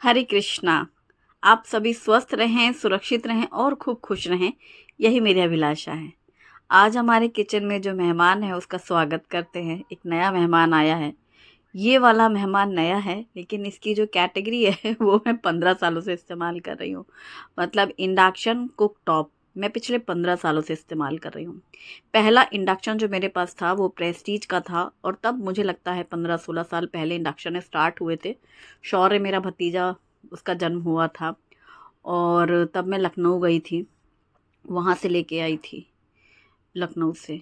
हरे कृष्णा। आप सभी स्वस्थ रहें, सुरक्षित रहें और खूब खुश रहें, यही मेरी अभिलाषा है। आज हमारे किचन में जो मेहमान है उसका स्वागत करते हैं। एक नया मेहमान आया है। ये वाला मेहमान नया है, लेकिन इसकी जो कैटेगरी है वो मैं 15 सालों से इस्तेमाल कर रही हूँ। मतलब इंडक्शन कुक टॉप मैं पिछले 15 सालों से इस्तेमाल कर रही हूँ। पहला इंडक्शन जो मेरे पास था वो प्रेस्टीज का था, और तब मुझे लगता है 15-16 साल पहले इंडक्शन स्टार्ट हुए थे। शौर्य मेरा भतीजा, उसका जन्म हुआ था, और तब मैं लखनऊ गई थी, वहाँ से लेके आई थी लखनऊ से।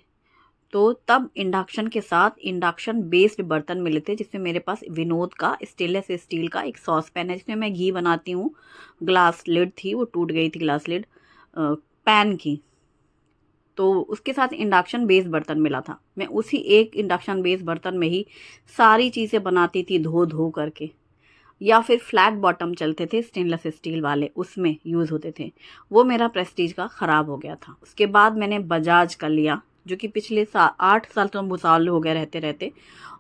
तो तब इंडक्शन के साथ इंडक्शन बेस्ड बर्तन मिले थे, जिसमें मेरे पास विनोद का स्टेनलेस स्टील का एक सॉस पैन है जिसमें मैं घी बनाती हूँ। ग्लास लिड थी, वो टूट गई थी ग्लास लिड पैन की। तो उसके साथ इंडक्शन बेस्ड बर्तन मिला था। मैं उसी एक इंडक्शन बेस्ड बर्तन में ही सारी चीज़ें बनाती थी, धो धो करके। या फिर फ्लैट बॉटम चलते थे स्टेनलेस स्टील वाले, उसमें यूज़ होते थे। वो मेरा प्रेस्टीज का ख़राब हो गया था। उसके बाद मैंने बजाज का लिया, जो कि पिछले 8 साल तो भूसाल हो गए रहते रहते,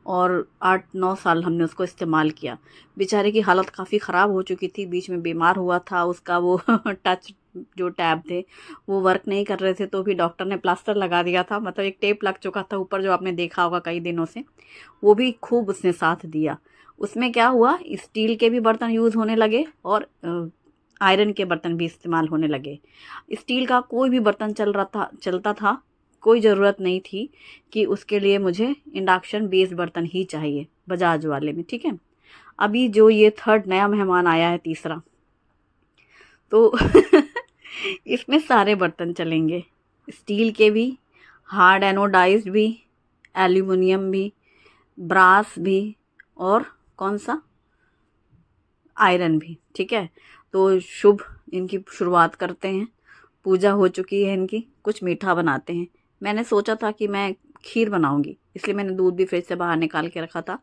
और 8-9 साल हमने उसको इस्तेमाल किया। बेचारे की हालत काफ़ी ख़राब हो चुकी थी, बीच में बीमार हुआ था। उसका वो टच जो टैब थे वो वर्क नहीं कर रहे थे, तो भी डॉक्टर ने प्लास्टर लगा दिया था। मतलब एक टेप लग चुका था ऊपर, जो आपने देखा होगा कई दिनों से। वो भी खूब उसने साथ दिया। उसमें क्या हुआ, स्टील के भी बर्तन यूज़ होने लगे और आयरन के बर्तन भी इस्तेमाल होने लगे। स्टील का कोई भी बर्तन चलता था। कोई ज़रूरत नहीं थी कि उसके लिए मुझे इंडक्शन बेस्ड बर्तन ही चाहिए बजाज वाले में, ठीक है। अभी जो ये थर्ड नया मेहमान आया है, तीसरा, तो इसमें सारे बर्तन चलेंगे। स्टील के भी, हार्ड एनोडाइज्ड भी, एल्यूमिनियम भी, ब्रास भी, और कौन सा, आयरन भी, ठीक है। तो शुभ इनकी शुरुआत करते हैं। पूजा हो चुकी है इनकी, कुछ मीठा बनाते हैं। मैंने सोचा था कि मैं खीर बनाऊंगी, इसलिए मैंने दूध भी फ्रिज से बाहर निकाल के रखा था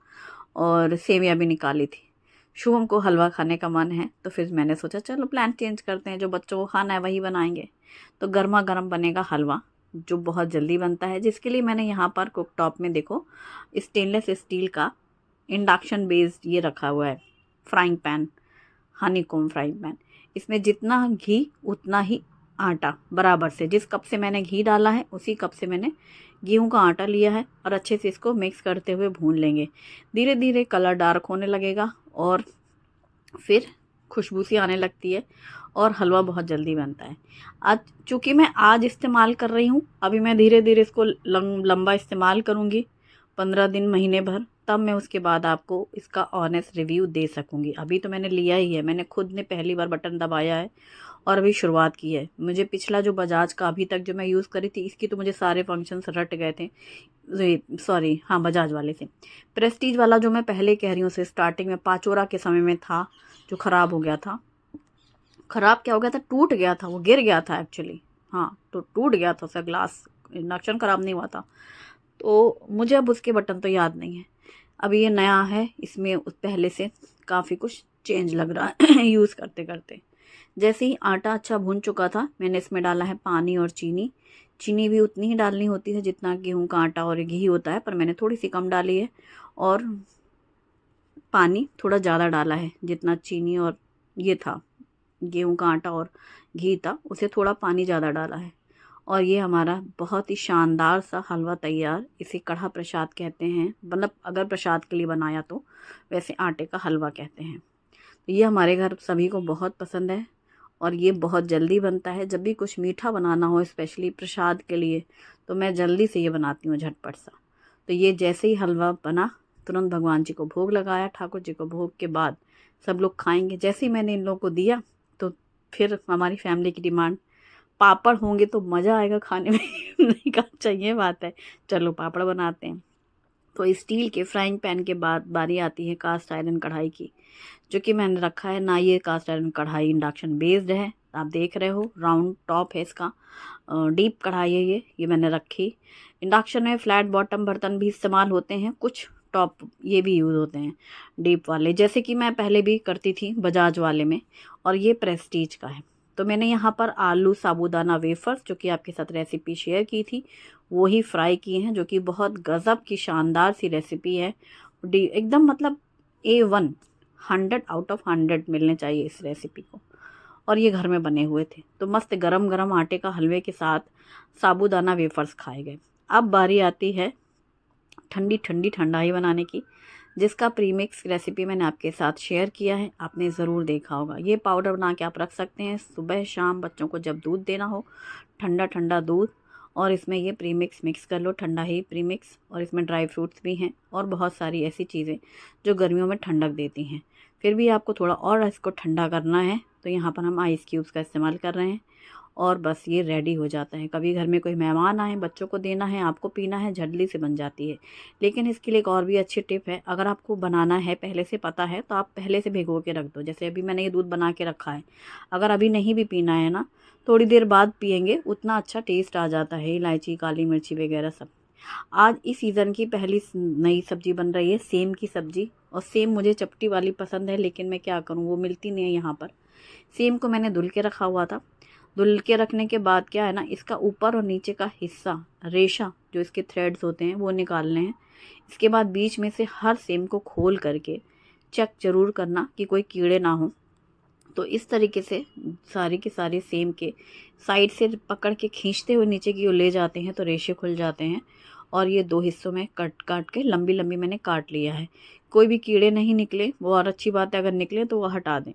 और सेवियां भी निकाली थी। शुभम को हलवा खाने का मन है, तो फिर मैंने सोचा चलो प्लान चेंज करते हैं, जो बच्चों को खाना है वही बनाएंगे। तो गर्मा गर्म बनेगा हलवा, जो बहुत जल्दी बनता है, जिसके लिए मैंने यहाँ पर कुक टॉप में देखो स्टेनलेस स्टील का इंडक्शन बेस्ड ये रखा हुआ है frying pan, honeycomb frying pan. इसमें जितना घी उतना ही आटा, बराबर से जिस कप से मैंने घी डाला है उसी कप से मैंने गेहूं का आटा लिया है, और अच्छे से इसको मिक्स करते हुए भून लेंगे। धीरे धीरे कलर डार्क होने लगेगा और फिर खुशबू सी आने लगती है, और हलवा बहुत जल्दी बनता है। आज चूँकि मैं आज इस्तेमाल कर रही हूँ, अभी मैं धीरे धीरे इसको लंबा इस्तेमाल करूँगी, 15 दिन, महीने भर, तब मैं उसके बाद आपको इसका ऑनेस्ट रिव्यू दे सकूँगी। अभी तो मैंने लिया ही है, मैंने खुद ने पहली बार बटन दबाया है और अभी शुरुआत की है। मुझे पिछला जो बजाज का अभी तक जो मैं यूज़ करी थी, इसकी तो मुझे सारे फंक्शंस रट गए थे। सॉरी, हाँ, बजाज वाले से। प्रेस्टीज वाला जो मैं पहले कह रही हूँ, से स्टार्टिंग में पाचोरा के समय में था, जो ख़राब हो गया था। ख़राब क्या हो गया था, टूट गया था, वो गिर गया था एक्चुअली। हाँ, तो टूट गया था उसका ग्लास, इंडक्शन ख़राब नहीं हुआ था। तो मुझे अब उसके बटन तो याद नहीं है। अभी ये नया है, इसमें उस पहले से काफ़ी कुछ चेंज लग रहा है यूज़ करते करते। जैसे ही आटा अच्छा भून चुका था, मैंने इसमें डाला है पानी और चीनी। चीनी भी उतनी ही डालनी होती है जितना गेहूं का आटा और घी होता है, पर मैंने थोड़ी सी कम डाली है। और पानी थोड़ा ज़्यादा डाला है, जितना चीनी और ये था, गेहूं का आटा और घी था, उसे थोड़ा पानी ज़्यादा डाला है। और ये हमारा बहुत ही शानदार सा हलवा तैयार। इसे कढ़ा प्रसाद कहते हैं, मतलब अगर प्रसाद के लिए बनाया तो, वैसे आटे का हलवा कहते हैं। तो ये हमारे घर सभी को बहुत पसंद है, और ये बहुत जल्दी बनता है। जब भी कुछ मीठा बनाना हो, स्पेशली प्रसाद के लिए, तो मैं जल्दी से ये बनाती हूँ, झटपट सा। तो ये जैसे ही हलवा बना, तुरंत भगवान जी को भोग लगाया। ठाकुर जी को भोग के बाद सब लोग खाएंगे। जैसे ही मैंने इन लोगों को दिया, तो फिर हमारी फैमिली की डिमांड, पापड़ होंगे तो मज़ा आएगा खाने में नहीं कहा, चाहिए बात है, चलो पापड़ बनाते हैं। तो स्टील के फ्राइंग पैन के बाद बारी आती है कास्ट आयरन कढ़ाई की, जो कि मैंने रखा है ना। ये कास्ट आयरन कढ़ाई इंडक्शन बेस्ड है, आप देख रहे हो, राउंड टॉप है इसका, डीप कढ़ाई है ये मैंने रखी। इंडक्शन में फ्लैट बॉटम बर्तन भी इस्तेमाल होते हैं, कुछ टॉप ये भी यूज़ होते हैं डीप वाले, जैसे कि मैं पहले भी करती थी बजाज वाले में। और ये प्रेस्टीज का है। तो मैंने यहाँ पर आलू साबूदाना वेफर्स, जो कि आपके साथ रेसिपी शेयर की थी, वो ही फ्राई किए हैं, जो कि बहुत गज़ब की शानदार सी रेसिपी है। एकदम मतलब A1 100 आउट ऑफ 100 मिलने चाहिए इस रेसिपी को। और ये घर में बने हुए थे, तो मस्त गरम गरम आटे का हलवे के साथ साबूदाना वेफर्स खाए गए। अब बारी आती है ठंडी ठंडी ठंडाई बनाने की, जिसका प्रीमिक्स रेसिपी मैंने आपके साथ शेयर किया है, आपने ज़रूर देखा होगा। ये पाउडर बना के आप रख सकते हैं, सुबह शाम बच्चों को जब दूध देना हो, ठंडा ठंडा दूध, और इसमें ये प्रीमिक्स मिक्स कर लो, ठंडा ही प्रीमिक्स, और इसमें ड्राई फ्रूट्स भी हैं और बहुत सारी ऐसी चीज़ें जो गर्मियों में ठंडक देती हैं। फिर भी आपको थोड़ा और इसको ठंडा करना है, तो यहाँ पर हम आइस क्यूब्स का इस्तेमाल कर रहे हैं और बस ये रेडी हो जाता है। कभी घर में कोई मेहमान आए, बच्चों को देना है, आपको पीना है, झटली से बन जाती है। लेकिन इसके लिए एक और भी अच्छी टिप है, अगर आपको बनाना है, पहले से पता है, तो आप पहले से भिगो के रख दो। जैसे अभी मैंने ये दूध बना के रखा है, अगर अभी नहीं भी पीना है ना, थोड़ी देर बाद पियेंगे, उतना अच्छा टेस्ट आ जाता है। इलायची, काली मिर्ची वगैरह सब। आज इस सीज़न की पहली नई सब्ज़ी बन रही है, सेम की सब्ज़ी। और सेम मुझे चपटी वाली पसंद है, लेकिन मैं क्या करूँ, वो मिलती नहीं है यहाँ पर। सेम को मैंने धुल के रखा हुआ था। धुल के रखने के बाद क्या है ना, इसका ऊपर और नीचे का हिस्सा, रेशा, जो इसके थ्रेड्स होते हैं, वो निकालने हैं। इसके बाद बीच में से हर सेम को खोल करके चेक ज़रूर करना कि कोई कीड़े ना हो। तो इस तरीके से सारी के सारे सेम के साइड से पकड़ के खींचते हुए नीचे की ओर ले जाते हैं, तो रेशे खुल जाते हैं। और ये 2 हिस्सों में काट के लंबी लंबी मैंने काट लिया है। कोई भी कीड़े नहीं निकले, वो और अच्छी बात है, अगर निकले तो वो हटा दें।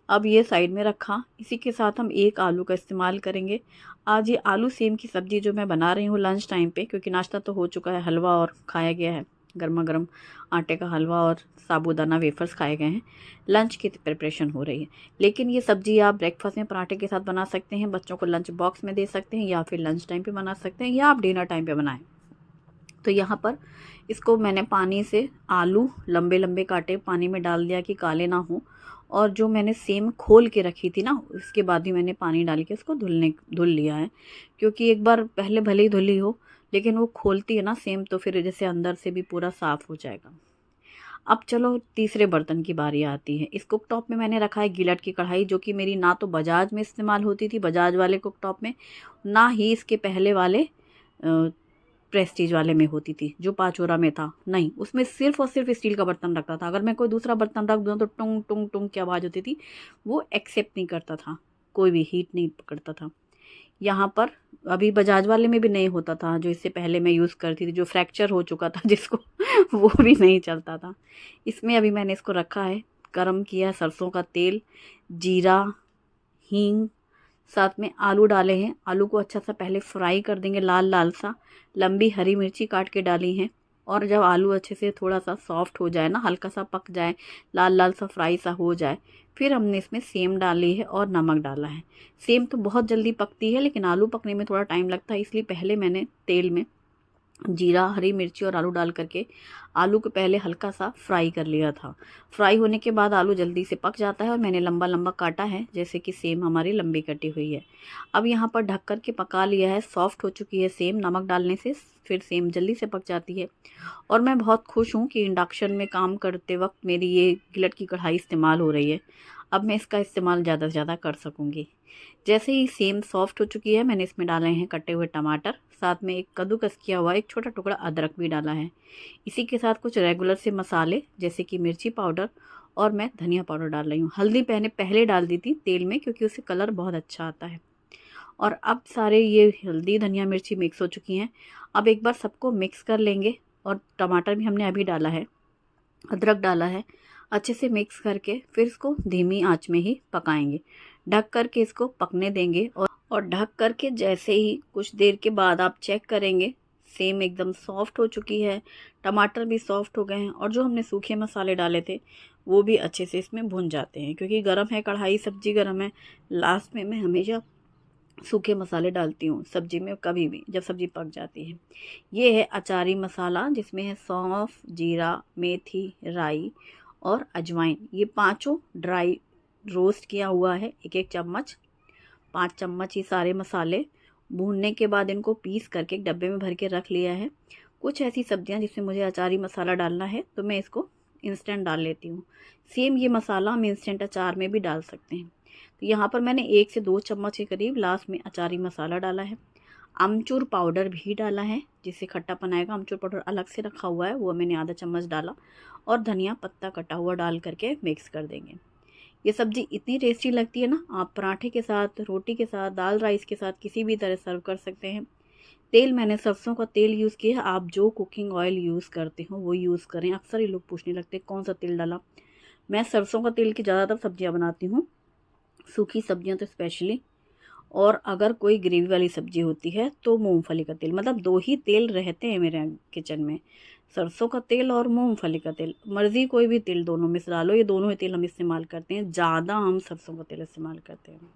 अब ये साइड में रखा। इसी के साथ हम एक आलू का इस्तेमाल करेंगे। आज ये आलू सेम की सब्ज़ी जो मैं बना रही हूँ लंच टाइम पे, क्योंकि नाश्ता तो हो चुका है, हलवा और खाया गया है, गर्मा गर्म आटे का हलवा और साबूदाना वेफर्स खाए गए हैं। लंच की प्रिपरेशन हो रही है। लेकिन ये सब्ज़ी आप ब्रेकफास्ट में पराठे के साथ बना सकते हैं, बच्चों को लंच बॉक्स में दे सकते हैं, या फिर लंच टाइम पे बना सकते हैं, या आप डिनर टाइम पे बनाएं। तो यहाँ पर इसको मैंने पानी से आलू लंबे लंबे काटे, पानी में डाल दिया कि काले ना हो। और जो मैंने सेम खोल के रखी थी ना, उसके बाद ही मैंने पानी डाल के उसको धुल लिया है। क्योंकि एक बार पहले भले ही धुली हो, लेकिन वो खोलती है ना सेम, तो फिर जैसे अंदर से भी पूरा साफ़ हो जाएगा। अब चलो तीसरे बर्तन की बारी आती है। इस कुकटॉप में मैंने रखा है गिलट की कढ़ाई, जो कि मेरी ना तो बजाज में इस्तेमाल होती थी, बजाज वाले कुकटॉप में, ना ही इसके पहले वाले प्रेस्टीज वाले में होती थी, जो पाचोरा में था। नहीं, उसमें सिर्फ और सिर्फ स्टील का बर्तन रखता था। अगर मैं कोई दूसरा बर्तन रख दूँ तो टुंग टुंग टुंग की आवाज़ होती थी, वो एक्सेप्ट नहीं करता था, कोई भी हीट नहीं पकड़ता था। यहाँ पर अभी बजाज वाले में भी नहीं होता था, जो इससे पहले मैं यूज़ करती थी, जो फ्रैक्चर हो चुका था जिसको वो भी नहीं चलता था। इसमें अभी मैंने इसको रखा है, गरम किया सरसों का तेल, जीरा, हींग, साथ में आलू डाले हैं। आलू को अच्छा सा पहले फ्राई कर देंगे, लाल लाल सा। लंबी हरी मिर्ची काट के डाली हैं। और जब आलू अच्छे से थोड़ा सा सॉफ्ट हो जाए ना, हल्का सा पक जाए, लाल लाल सा फ्राई सा हो जाए, फिर हमने इसमें सेम डाली है और नमक डाला है। सेम तो बहुत जल्दी पकती है, लेकिन आलू पकने में थोड़ा टाइम लगता है, इसलिए पहले मैंने तेल में जीरा, हरी मिर्ची और आलू डाल करके आलू को पहले हल्का सा फ्राई कर लिया था। फ्राई होने के बाद आलू जल्दी से पक जाता है, और मैंने लंबा लंबा काटा है, जैसे कि सेम हमारी लंबी कटी हुई है। अब यहाँ पर ढक कर के पका लिया है, सॉफ्ट हो चुकी है सेम, नमक डालने से फिर सेम जल्दी से पक जाती है। और मैं बहुत खुश हूँ कि इंडक्शन में काम करते वक्त मेरी ये गिलट की कढ़ाई इस्तेमाल हो रही है। अब मैं इसका इस्तेमाल ज़्यादा से ज़्यादा कर सकूँगी। जैसे ही सेम सॉफ्ट हो चुकी है, मैंने इसमें डाले हैं कटे हुए टमाटर, साथ में एक कद्दूकस किया हुआ एक छोटा टुकड़ा अदरक भी डाला है। इसी के साथ कुछ रेगुलर से मसाले, जैसे कि मिर्ची पाउडर, और मैं धनिया पाउडर डाल रही हूँ। हल्दी मैंने पहले डाल दी थी तेल में, क्योंकि उससे कलर बहुत अच्छा आता है। और अब सारे ये हल्दी, धनिया, मिर्ची मिक्स हो चुकी हैं। अब एक बार सबको मिक्स कर लेंगे, और टमाटर भी हमने अभी डाला है, अदरक डाला है, अच्छे से मिक्स करके फिर इसको धीमी आंच में ही पकाएंगे। ढक करके इसको पकने देंगे, और ढक करके जैसे ही कुछ देर के बाद आप चेक करेंगे, सेम एकदम सॉफ्ट हो चुकी है, टमाटर भी सॉफ्ट हो गए हैं, और जो हमने सूखे मसाले डाले थे वो भी अच्छे से इसमें भुन जाते हैं। क्योंकि गर्म है कढ़ाई, सब्ज़ी गर्म है, लास्ट में मैं हमेशा सूखे मसाले डालती हूँ सब्ज़ी में, कभी भी जब सब्ज़ी पक जाती है। ये है अचारी मसाला, जिसमें है सौंफ, जीरा, मेथी, राई और अजवाइन। ये पांचों ड्राई रोस्ट किया हुआ है, एक एक चम्मच, 5 चम्मच ये सारे मसाले। भूनने के बाद इनको पीस करके एक डब्बे में भर के रख लिया है। कुछ ऐसी सब्जियां जिसमें मुझे अचारी मसाला डालना है, तो मैं इसको इंस्टेंट डाल लेती हूँ। सेम ये मसाला हम इंस्टेंट अचार में भी डाल सकते हैं। तो यहाँ पर मैंने 1 से 2 चम्मच के करीब लास्ट में अचारी मसाला डाला है। अमचूर पाउडर भी डाला है जिससे खट्टापन आएगा। अमचूर पाउडर अलग से रखा हुआ है, वो मैंने आधा चम्मच डाला। और धनिया पत्ता कटा हुआ डाल करके मिक्स कर देंगे। ये सब्ज़ी इतनी टेस्टी लगती है ना, आप पराठे के साथ, रोटी के साथ, दाल राइस के साथ किसी भी तरह सर्व कर सकते हैं। तेल मैंने सरसों का तेल यूज़ किया है। आप जो कुकिंग ऑयल यूज़ करते हो वो यूज़ करें। अक्सर ये लोग पूछने लगते हैं कौन सा तेल डाला। मैं सरसों का तेल की ज़्यादातर सब्जियां बनाती हूँ, सूखी सब्जियां तो स्पेशली। और अगर कोई ग्रेवी वाली सब्जी होती है तो मूंगफली का तेल। मतलब 2 ही तेल रहते हैं मेरे किचन में, सरसों का तेल और मूंगफली का तेल। मर्ज़ी कोई भी तेल दोनों में से डालो, ये दोनों ही तेल हम इस्तेमाल करते हैं। ज़्यादा हम सरसों का तेल इस्तेमाल करते हैं।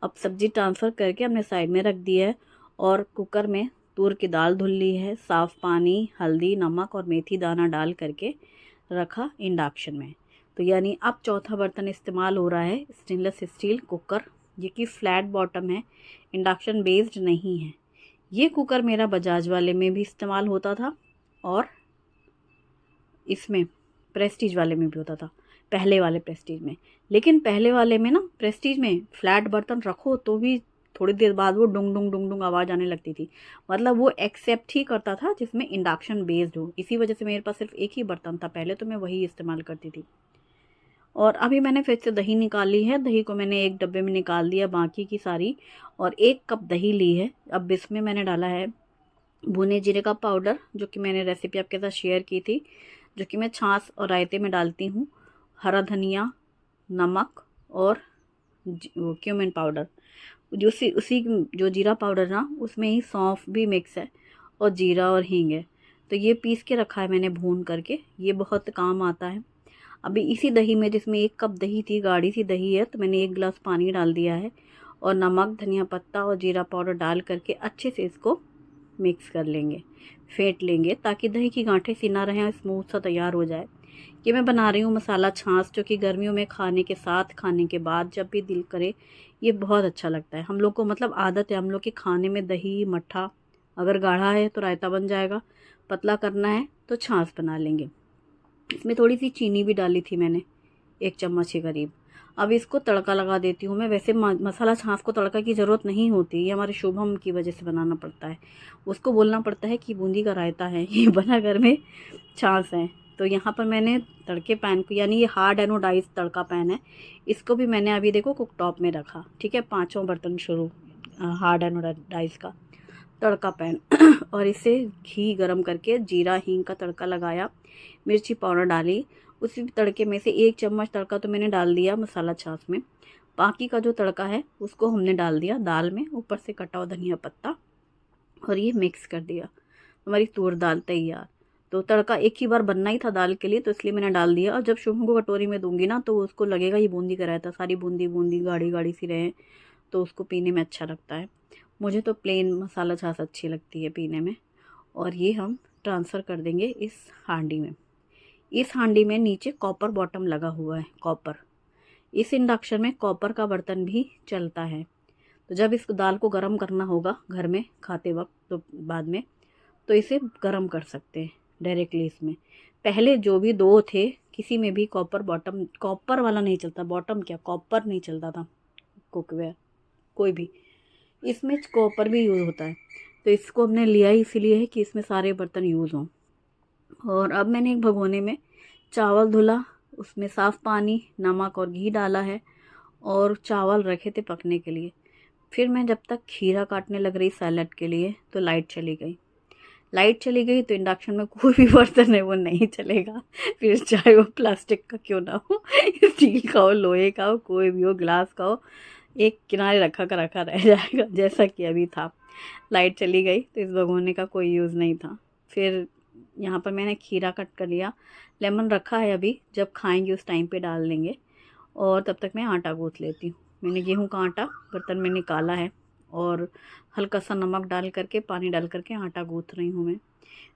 अब सब्ज़ी ट्रांसफ़र करके हमने साइड में रख दी है और कुकर में तूर की दाल धुल ली है। साफ़ पानी, हल्दी, नमक और मेथी दाना डाल करके रखा इंडक्शन में। तो यानी अब चौथा बर्तन इस्तेमाल हो रहा है, स्टेनलेस स्टील कुकर, ये कि फ्लैट बॉटम है, इंडक्शन बेस्ड नहीं है। ये कुकर मेरा बजाज वाले में भी इस्तेमाल होता था और इसमें प्रेस्टीज वाले में भी होता था, पहले वाले प्रेस्टीज में। लेकिन पहले वाले में ना, प्रेस्टीज में फ्लैट बर्तन रखो तो भी थोड़ी देर बाद वो डुंग डुंग डुंग डुंग आवाज़ आने लगती थी। मतलब वो एक्सेप्ट ही करता था जिसमें इंडक्शन बेस्ड हो। इसी वजह से मेरे पास सिर्फ एक ही बर्तन था पहले, तो मैं वही इस्तेमाल करती थी। और अभी मैंने फिर से दही निकाली है। दही को मैंने एक डब्बे में निकाल दिया, बाकी की सारी। और 1 कप दही ली है। अब इसमें मैंने डाला है भुने जीरे का पाउडर, जो कि मैंने रेसिपी आपके साथ शेयर की थी, जो कि मैं छाछ और रायते में डालती हूँ। हरा धनिया, नमक और वो क्यूमिन पाउडर। जो उसी जो जीरा पाउडर ना, उसमें ही सौंफ भी मिक्स है और जीरा और हींग है। तो ये पीस के रखा है मैंने भून करके, ये बहुत काम आता है। अभी इसी दही में, जिसमें 1 कप दही थी, गाढ़ी सी दही है, तो मैंने 1 गिलास पानी डाल दिया है और नमक, धनिया पत्ता और जीरा पाउडर डाल करके अच्छे से इसको मिक्स कर लेंगे, फेंट लेंगे, ताकि दही की गांठें सी ना रहें, स्मूथ सा तैयार हो जाए। ये मैं बना रही हूँ मसाला छाछ, जो कि गर्मियों में खाने के साथ, खाने के बाद जब भी दिल करे, ये बहुत अच्छा लगता है। हम लोग को मतलब आदत है हम लोग के खाने में दही मट्ठा। अगर गाढ़ा है तो रायता बन जाएगा, पतला करना है तो छाछ बना लेंगे। इसमें थोड़ी सी चीनी भी डाली थी मैंने, 1 चम्मच के करीब। अब इसको तड़का लगा देती हूँ मैं। वैसे मसाला छाछ को तड़का की ज़रूरत नहीं होती, ये हमारे शुभम की वजह से बनाना पड़ता है। उसको बोलना पड़ता है कि बूंदी का रायता है, ये बना घर में छाछ है। तो यहाँ पर मैंने तड़के पैन को, यानी ये हार्ड एनोडाइज तड़का पैन है, इसको भी मैंने अभी देखो कुक टॉप में रखा। ठीक है, 5वां बर्तन शुरू, हार्ड एनोडाइज का तड़का पैन। और इसे घी गरम करके जीरा हींग का तड़का लगाया, मिर्ची पाउडर डाली। उसी तड़के में से 1 चम्मच तड़का तो मैंने डाल दिया मसाला छाछ में। बाकी का जो तड़का है उसको हमने डाल दिया दाल में, ऊपर से कटा हुआ धनिया पत्ता, और ये मिक्स कर दिया। हमारी तूर दाल तैयार। तो तड़का एक ही बार बनना ही था दाल के लिए, तो इसलिए मैंने डाल दिया। और जब शुभम को कटोरी में दूंगी ना, तो उसको लगेगा ये बूंदी का रायता, सारी बूंदी बूंदी गाढ़ी गाढ़ी सी रहे, तो उसको पीने में अच्छा लगता है। मुझे तो प्लेन मसाला छाछ अच्छी लगती है पीने में। और ये हम ट्रांसफ़र कर देंगे इस हांडी में। इस हांडी में नीचे कॉपर बॉटम लगा हुआ है, कॉपर। इस इंडक्शन में कॉपर का बर्तन भी चलता है। तो जब इस दाल को गरम करना होगा घर में खाते वक्त, तो बाद में, तो इसे गरम कर सकते हैं डायरेक्टली इसमें। पहले जो भी 2 थे, किसी में भी कॉपर बॉटम, कॉपर वाला नहीं चलता, बॉटम क्या कॉपर नहीं चलता था कुकवेयर कोई भी। इसमें कॉपर भी यूज़ होता है। तो इसको हमने लिया ही इसीलिए है कि इसमें सारे बर्तन यूज़ हों। और अब मैंने एक भगोने में चावल धुला, उसमें साफ़ पानी, नमक और घी डाला है और चावल रखे थे पकने के लिए। फिर मैं जब तक खीरा काटने लग रही सैलेड के लिए, तो लाइट चली गई। लाइट चली गई तो इंडक्शन में कोई भी बर्तन है वो नहीं चलेगा, फिर चाहे वो प्लास्टिक का क्यों ना हो, स्टील का हो, लोहे का हो, कोई भी हो, ग्लास का हो, एक किनारे रखा का रखा रह जाएगा, जैसा कि अभी था। लाइट चली गई तो इस भगोने का कोई यूज़ नहीं था। फिर यहाँ पर मैंने खीरा कट कर लिया, लेमन रखा है, अभी जब खाएंगे उस टाइम पे डाल लेंगे। और तब तक मैं आटा गूँथ लेती हूँ। मैंने गेहूं का आटा बर्तन में निकाला है और हल्का सा नमक डाल करके, पानी डाल करके आटा गूँथ रही हूँ मैं।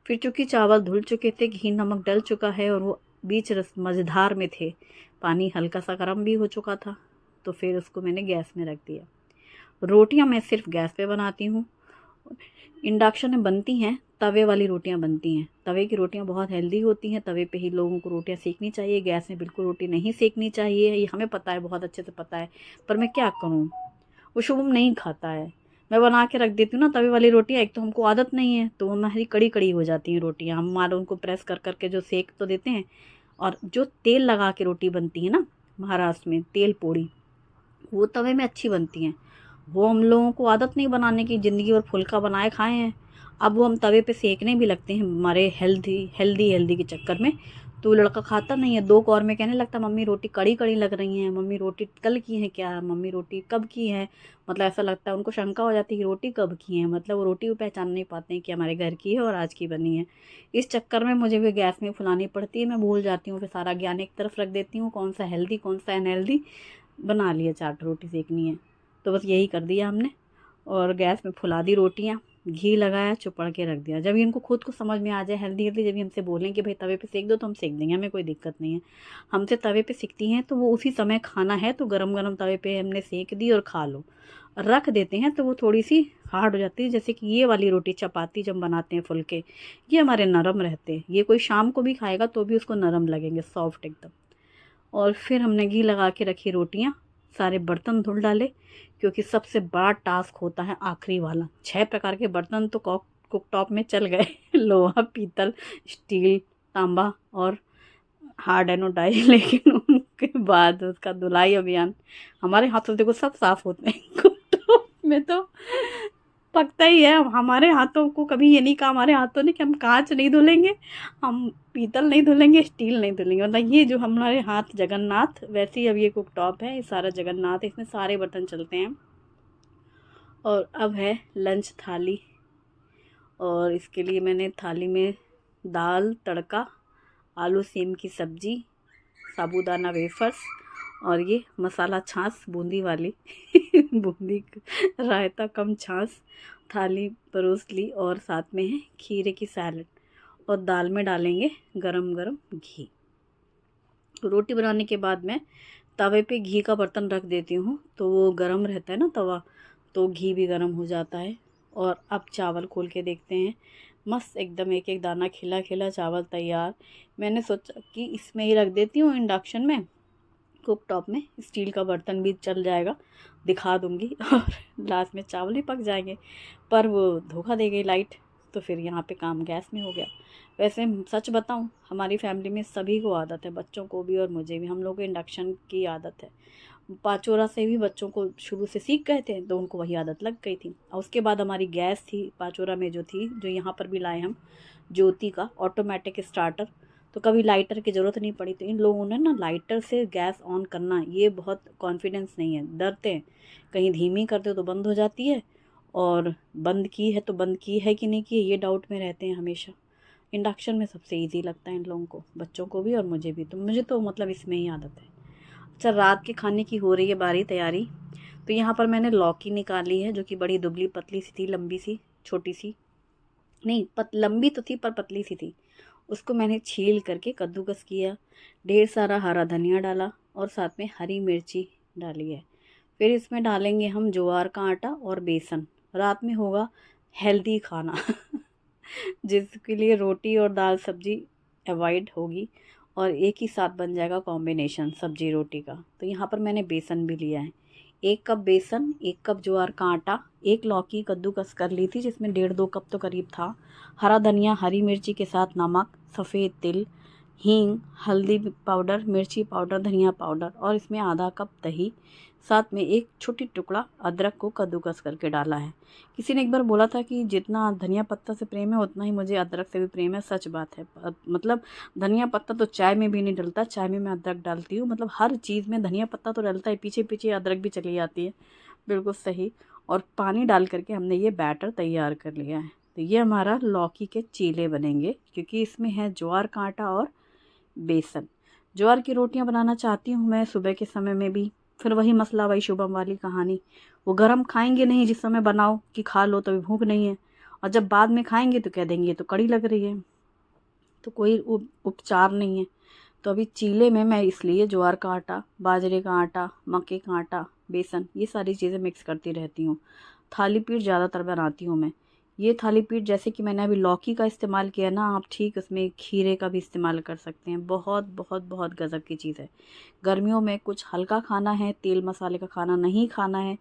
फिर चूँकि चावल धुल चुके थे, घी नमक डल चुका है और वो बीच मझधार में थे, पानी हल्का सा गर्म भी हो चुका था, तो फिर उसको मैंने गैस में रख दिया। रोटियां मैं सिर्फ गैस पे बनाती हूँ। इंडक्शन में बनती हैं, तवे वाली रोटियां बनती हैं। तवे की रोटियां बहुत हेल्दी होती हैं, तवे पे ही लोगों को रोटियां सेकनी चाहिए, गैस में बिल्कुल रोटी नहीं सेकनी चाहिए। ये हमें पता है, बहुत अच्छे से पता है, पर मैं क्या करूँ, वो शुभम नहीं खाता है। मैं बना के रख देती हूँ ना तवे वाली रोटियाँ, एक तो हमको आदत नहीं है तो हमारी कड़ी कड़ी हो जाती हैं रोटियाँ। हम हमारे उनको प्रेस कर कर के जो सेक तो देते हैं, और जो तेल लगा के रोटी बनती है ना महाराष्ट्र में, तेल पोड़ी, वो तवे में अच्छी बनती हैं। वो हम लोगों को आदत नहीं बनाने की, ज़िंदगी भर फुल्का बनाए खाए हैं। अब वो हम तवे पे सेकने भी लगते हैं हमारे हेल्दी हेल्दी हेल्दी के चक्कर में, तो वो लड़का खाता नहीं है। 2 कौर में कहने लगता, मम्मी रोटी कड़ी कड़ी लग रही हैं, मम्मी रोटी कल की है क्या, मम्मी रोटी कब की है। मतलब ऐसा लगता है उनको, शंका हो जाती है कि रोटी कब की है, मतलब वो रोटी को पहचान नहीं पाते हैं कि हमारे घर की है और आज की बनी है। इस चक्कर में मुझे भी गैस में फुलानी पड़ती है, मैं भूल जाती हूँ, फिर सारा ज्ञान एक तरफ रख देती हूँ, कौन सा हेल्दी कौन सा अनहेल्दी। बना लिया, 4 रोटी सेकनी है तो बस यही कर दिया हमने, और गैस में फुला दी रोटियाँ, घी लगाया, चुपड़ के रख दिया। जब इनको खुद को समझ में आ जाए हेल्दी हेल्दी, जब हमसे बोलें कि भाई तवे पे सेक दो, तो हम सेक देंगे, हमें कोई दिक्कत नहीं है। हमसे तवे पे सिकती हैं तो वो उसी समय खाना है तो गरम गरम तवे पे हमने सेक दी और खा लो। रख देते हैं तो वो थोड़ी सी हार्ड हो जाती है, जैसे कि ये वाली रोटी चपाती जब बनाते हैं फुलके, ये हमारे नरम रहते हैं। ये कोई शाम को भी खाएगा तो भी उसको नरम लगेंगे, सॉफ्ट एकदम। और फिर हमने घी लगा के रखी रोटियाँ, सारे बर्तन धुल डाले, क्योंकि सबसे बड़ा टास्क होता है आखिरी वाला। 6 प्रकार के बर्तन तो कुक टॉप में चल गए लोहा, पीतल, स्टील, तांबा और हार्ड एनोडाइज लेकिन उनके बाद उसका धुलाई अभियान, हमारे हाथों देखो सब साफ होते हैं कुक टॉप में तो पकता ही है। हमारे हाथों को कभी ये नहीं कहा हमारे हाथों ने कि हम कांच नहीं धुलेंगे, हम पीतल नहीं धुलेंगे, स्टील नहीं धुलेंगे। मतलब ये जो हमारे हाथ जगन्नाथ, वैसे ही अब ये कुक टॉप है, ये सारा जगन्नाथ है, इसमें सारे बर्तन चलते हैं। और अब है लंच थाली, और इसके लिए मैंने थाली में दाल तड़का, आलू सेम की सब्जी, साबूदाना वेफर्स और ये मसाला छाछ बूंदी वाली बूंदी रायता कम छाछ थाली परोस ली, और साथ में है खीरे की सैलड, और दाल में डालेंगे गरम गरम घी। रोटी बनाने के बाद मैं तवे पे घी का बर्तन रख देती हूँ, तो वो गरम रहता है ना तवा, तो घी भी गरम हो जाता है। और अब चावल खोल के देखते हैं, मस्त एकदम एक एक दाना खिला खिला चावल तैयार। मैंने सोचा कि इसमें ही रख देती हूँ इंडक्शन में, कुक टॉप में, स्टील का बर्तन भी चल जाएगा, दिखा दूँगी और लास्ट में चावल भी पक जाएंगे। पर वो धोखा दे गई लाइट, तो फिर यहाँ पे काम गैस में हो गया। वैसे सच बताऊँ, हमारी फैमिली में सभी को आदत है, बच्चों को भी और मुझे भी, हम लोग को इंडक्शन की आदत है। पाचोरा से भी बच्चों को शुरू से सीख गए थे तो उनको वही आदत लग गई थी। और उसके बाद हमारी गैस थी पाचोरा में जो थी, जो यहाँ पर भी लाए हम, ज्योति का ऑटोमेटिक स्टार्टर, तो कभी लाइटर की ज़रूरत नहीं पड़ी। तो इन लोगों ने ना लाइटर से गैस ऑन करना, ये बहुत कॉन्फिडेंस नहीं है, डरते हैं कहीं धीमी कर दो तो बंद हो जाती है, और बंद की है तो बंद की है कि नहीं की है, ये डाउट में रहते हैं हमेशा। इंडक्शन में सबसे ईजी लगता है इन लोगों को, बच्चों को भी और मुझे भी, तो मुझे तो मतलब इसमें ही आदत है। अच्छा, रात के खाने की हो रही है बारी तैयारी। तो यहाँ पर मैंने लौकी निकाली है, जो कि बड़ी दुबली पतली सी थी, लंबी सी, छोटी सी नहीं, लंबी तो थी पर पतली सी थी। उसको मैंने छील करके कद्दूकस किया, ढेर सारा हरा धनिया डाला और साथ में हरी मिर्ची डाली है। फिर इसमें डालेंगे हम ज्वार का आटा और बेसन। रात में होगा हेल्दी खाना जिसके लिए रोटी और दाल सब्जी अवॉइड होगी, और एक ही साथ बन जाएगा कॉम्बिनेशन सब्जी रोटी का। तो यहाँ पर मैंने बेसन भी लिया है, 1 कप बेसन, 1 कप ज्वार का आटा, 1 लौकी कद्दूकस कर ली थी जिसमें 1.5-2 कप तो करीब था, हरा धनिया, हरी मिर्ची के साथ नमक, सफ़ेद तिल, हींग, हल्दी पाउडर, मिर्ची पाउडर, धनिया पाउडर, और इसमें आधा कप दही, साथ में एक छोटी टुकड़ा अदरक को कद्दूकस करके डाला है। किसी ने एक बार बोला था कि जितना धनिया पत्ता से प्रेम है उतना ही मुझे अदरक से भी प्रेम है। सच बात है, मतलब धनिया पत्ता तो चाय में भी नहीं डलता, चाय में मैं अदरक डालती हूँ, मतलब हर चीज़ में धनिया पत्ता तो डलता है, पीछे पीछे अदरक भी चली जाती है, बिल्कुल सही। और पानी डाल करके हमने ये बैटर तैयार कर लिया है। तो ये हमारा लौकी के चीले बनेंगे, क्योंकि इसमें है ज्वार का आटा और बेसन। ज्वार की रोटियां बनाना चाहती हूँ मैं सुबह के समय में भी, फिर वही मसला, वही शुभम वाली कहानी, वो गरम खाएंगे नहीं जिस समय बनाओ कि खा लो, तो भूख नहीं है, और जब बाद में खाएंगे तो कह देंगे ये तो कड़ी लग रही है, तो कोई उपचार नहीं है। तो अभी चीले में मैं इसलिए ज्वार का आटा, बाजरे का आटा, मक्के का आटा, बेसन, ये सारी चीज़ें मिक्स करती रहती हूँ। थाली पीठ ज़्यादातर बनाती हूँ मैं, ये थाली पीठ जैसे कि मैंने अभी लौकी का इस्तेमाल किया ना, आप ठीक उसमें खीरे का भी इस्तेमाल कर सकते हैं। बहुत बहुत बहुत गज़ब की चीज़ है। गर्मियों में कुछ हल्का खाना है, तेल मसाले का खाना नहीं खाना है,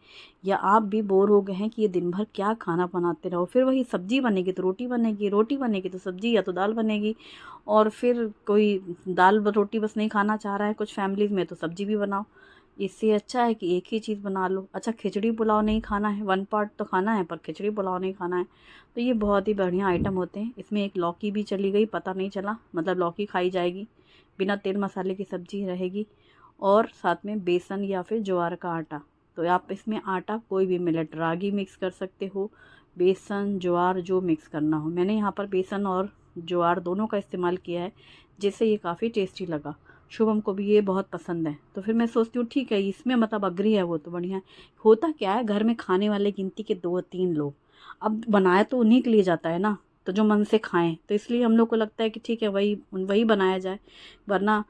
या आप भी बोर हो गए हैं कि ये दिन भर क्या खाना बनाते रहो, फिर वही सब्जी बनेगी तो रोटी बनेगी, रोटी बनेगी तो सब्जी या तो दाल बनेगी, और फिर कोई दाल रोटी बस नहीं खाना चाह रहा है कुछ फैमिलीज़ में, तो सब्जी भी बनाओ। इससे अच्छा है कि एक ही चीज़ बना लो। अच्छा, खिचड़ी पुलाव नहीं खाना है, वन पार्ट तो खाना है पर खिचड़ी पुलाव नहीं खाना है, तो ये बहुत ही बढ़िया आइटम होते हैं। इसमें एक लौकी भी चली गई, पता नहीं चला, मतलब लौकी खाई जाएगी, बिना तेल मसाले की सब्जी रहेगी, और साथ में बेसन या फिर ज्वार का आटा। तो आप इसमें आटा कोई भी मिलेट, रागी मिक्स कर सकते हो, बेसन ज्वार जो मिक्स करना हो। मैंने यहाँ पर बेसन और ज्वार दोनों का इस्तेमाल किया है, जिससे ये काफ़ी टेस्टी लगा। शुभम को भी ये बहुत पसंद है, तो फिर मैं सोचती हूँ ठीक है, इसमें मतलब अग्री है वो तो बढ़िया है। होता क्या है, घर में खाने वाले गिनती के 2-3 लोग, अब बनाया तो उन्हीं के लिए जाता है ना, तो जो मन से खाएं, तो इसलिए हम लोग को लगता है कि ठीक है वही वही बनाया जाए। वरना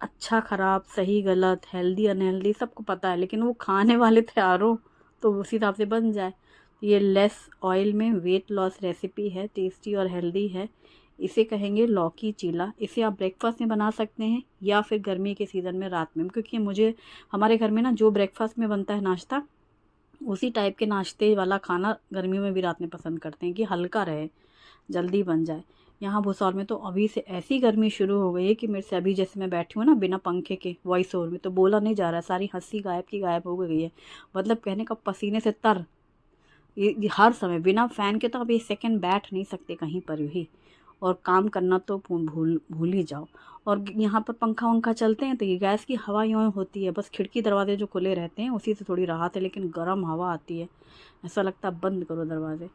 अच्छा ख़राब, सही गलत, हेल्दी अनहेल्दी सबको पता है, लेकिन वो खाने वाले तैयार हो तो उसी हिसाब से बन जाए। ये लेस ऑयल में वेट लॉस रेसिपी है, टेस्टी और हेल्दी है। इसे कहेंगे लौकी चीला। इसे आप ब्रेकफास्ट में बना सकते हैं या फिर गर्मी के सीज़न में रात में, क्योंकि मुझे हमारे घर में ना जो ब्रेकफास्ट में बनता है नाश्ता, उसी टाइप के नाश्ते वाला खाना गर्मियों में भी रात में पसंद करते हैं कि हल्का रहे, जल्दी बन जाए। यहाँ भुसौल में तो अभी से ऐसी गर्मी शुरू हो गई है कि मेरे से अभी जैसे मैं बैठी हूँ ना बिना पंखे के वॉइस ओवर में, तो बोला नहीं जा रहा है, सारी हंसी गायब की गायब हो गई है। मतलब कहने का पसीने से तर, ये हर समय बिना फ़ैन के तो अब 1 सेकंड बैठ नहीं सकते कहीं पर भी, और काम करना तो भूल भूल ही जाओ। और यहाँ पर पंखा वंखा चलते हैं तो ये गैस की हवा यूँ होती है, बस खिड़की दरवाजे जो खुले रहते हैं उसी से थोड़ी राहत है, लेकिन गर्म हवा आती है, ऐसा लगता है बंद करो दरवाजे।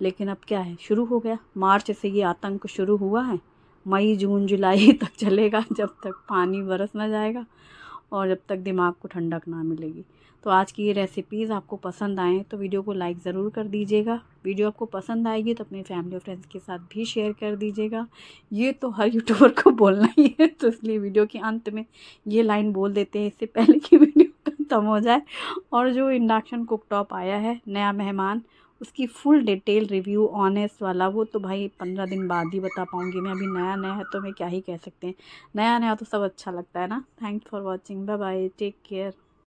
लेकिन अब क्या है, शुरू हो गया, मार्च से ये आतंक शुरू हुआ है, मई जून जुलाई तक चलेगा, जब तक पानी बरस ना जाएगा और जब तक दिमाग को ठंडक ना मिलेगी। तो आज की ये रेसिपीज़ आपको पसंद आएँ तो वीडियो को लाइक ज़रूर कर दीजिएगा। वीडियो आपको पसंद आएगी तो अपनी फैमिली और फ्रेंड्स के साथ भी शेयर कर दीजिएगा। ये तो हर यूट्यूबर को बोलना ही है, तो इसलिए वीडियो के अंत में ये लाइन बोल देते हैं इससे पहले कि वीडियो खत्म हो जाए। और जो इंडक्शन कुकटॉप आया है नया मेहमान, उसकी फुल डिटेल रिव्यू ऑनेस्ट वाला, वो तो भाई 15 दिन बाद ही बता पाऊँगी मैं। अभी नया नया है तो मैं क्या ही कह सकते हैं, नया नया तो सब अच्छा लगता है ना। Thanks for watching, bye bye, take care.